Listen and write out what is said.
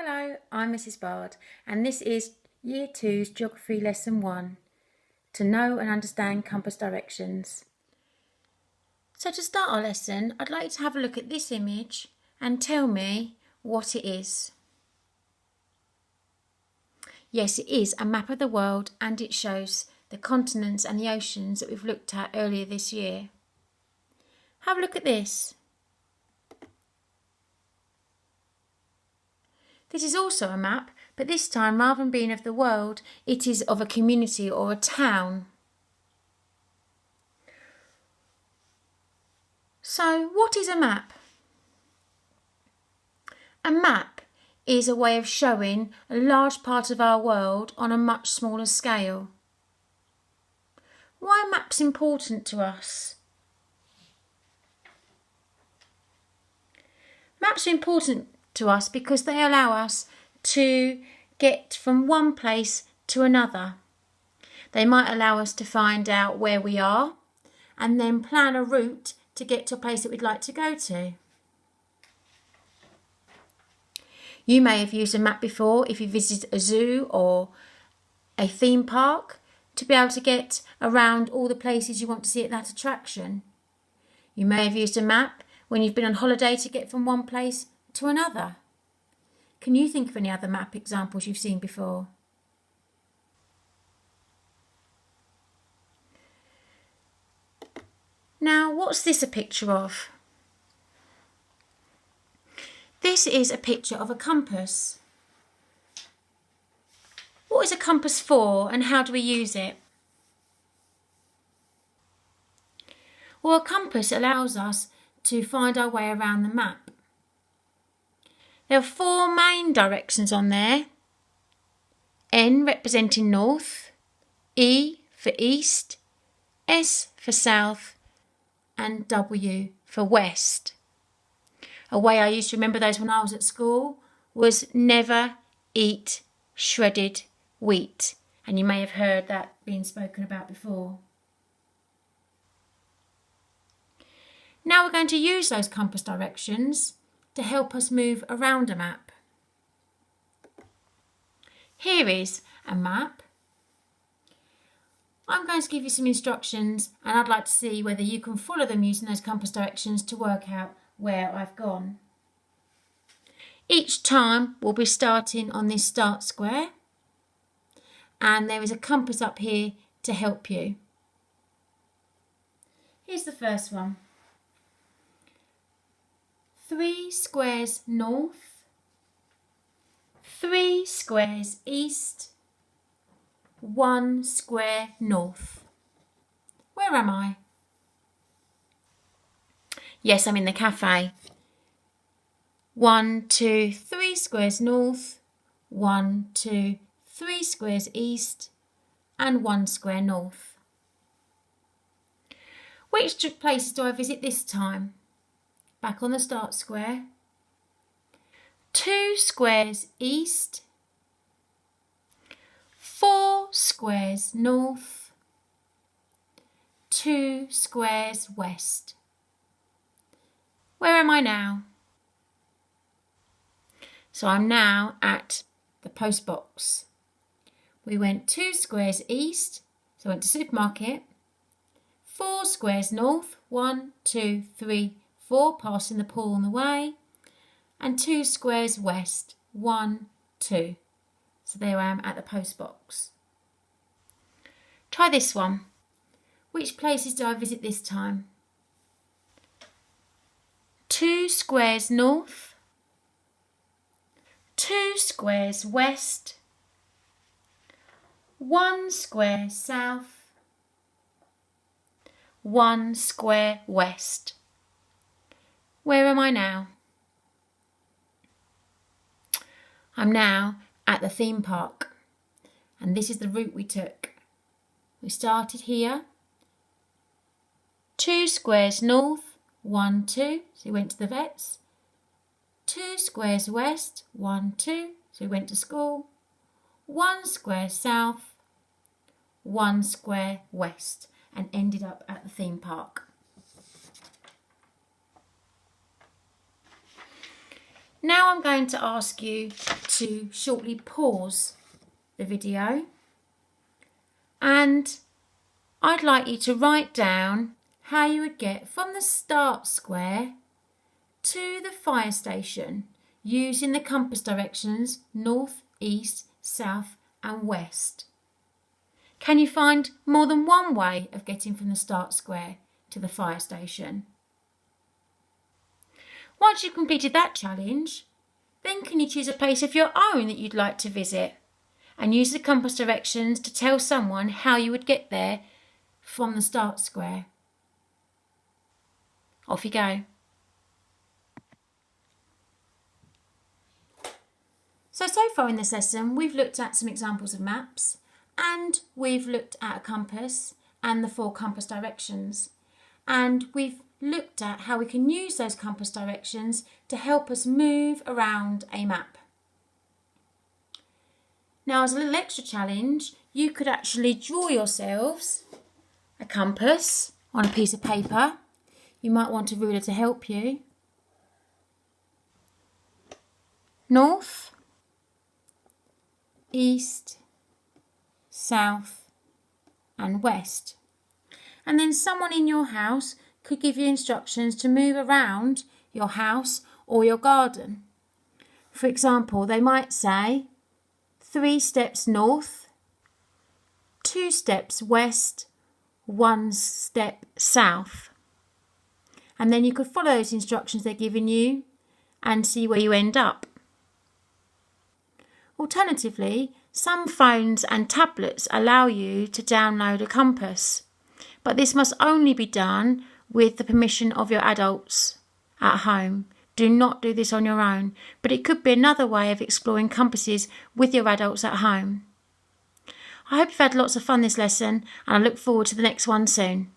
Hello, I'm Mrs. Bard and this is Year 2's Geography Lesson 1, to know and understand compass directions. So to start our lesson, I'd like you to have a look at this image and tell me what it is. Yes, it is a map of the world and it shows the continents and the oceans that we've looked at earlier this year. Have a look at this. This is also a map, but this time, rather than being of the world, it is of a community or a town. So, what is a map? A map is a way of showing a large part of our world on a much smaller scale. Why are maps important to us? Maps are important to us because they allow us to get from one place to another. They might allow us to find out where we are and then plan a route to get to a place that we'd like to go to. You may have used a map before if you visited a zoo or a theme park to be able to get around all the places you want to see at that attraction. You may have used a map when you've been on holiday to get from one place to another. Can you think of any other map examples you've seen before? Now, what's this a picture of? This is a picture of a compass. What is a compass for and how do we use it? Well, a compass allows us to find our way around the map. There are 4 main directions on there. N representing north, E for east, S for south, and W for west. A way I used to remember those when I was at school was never eat shredded wheat. And you may have heard that being spoken about before. Now we're going to use those compass directions to help us move around a map. Here is a map. I'm going to give you some instructions and I'd like to see whether you can follow them using those compass directions to work out where I've gone. Each time we'll be starting on this start square and there is a compass up here to help you. Here's the first one. 3 squares north, 3 squares east, 1 square north. Where am I? Yes, I'm in the cafe. 1, 2, 3 squares north, 1, 2, 3 squares east, and 1 square north. Which places do I visit this time? Back on the start square. 2 squares east, 4 squares north, 2 squares west. Where am I now? So I'm now at the post box. We went 2 squares east, so I went to supermarket, 4 squares north, 1, 2, 3, 4, passing the pool on the way, and 2 squares west, 1, 2. So there I am at the post box. Try this one. Which places do I visit this time? 2 squares north, 2 squares west, 1 square south, 1 square west. Where am I now? I'm now at the theme park and this is the route we took. We started here, 2 squares north, 1, 2, so we went to the vets, 2 squares west, 1, 2, so we went to school, 1 square south, 1 square west, and ended up at the theme park. Now I'm going to ask you to shortly pause the video, and I'd like you to write down how you would get from the start square to the fire station using the compass directions north, east, south and west. Can you find more than one way of getting from the start square to the fire station? Once you've completed that challenge, then can you choose a place of your own that you'd like to visit and use the compass directions to tell someone how you would get there from the start square? Off you go. So far in this lesson, we've looked at some examples of maps, and we've looked at a compass and the 4 compass directions. And we've looked at how we can use those compass directions to help us move around a map. Now, as a little extra challenge, you could actually draw yourselves a compass on a piece of paper. You might want a ruler to help you. North, east, south and west. And then someone in your house could give you instructions to move around your house or your garden. For example, they might say 3 steps north, 2 steps west, 1 step south. And then you could follow those instructions they're giving you and see where you end up. Alternatively, some phones and tablets allow you to download a compass, but this must only be done with the permission of your adults at home. Do not do this on your own, but it could be another way of exploring compasses with your adults at home. I hope you've had lots of fun this lesson, and I look forward to the next one soon.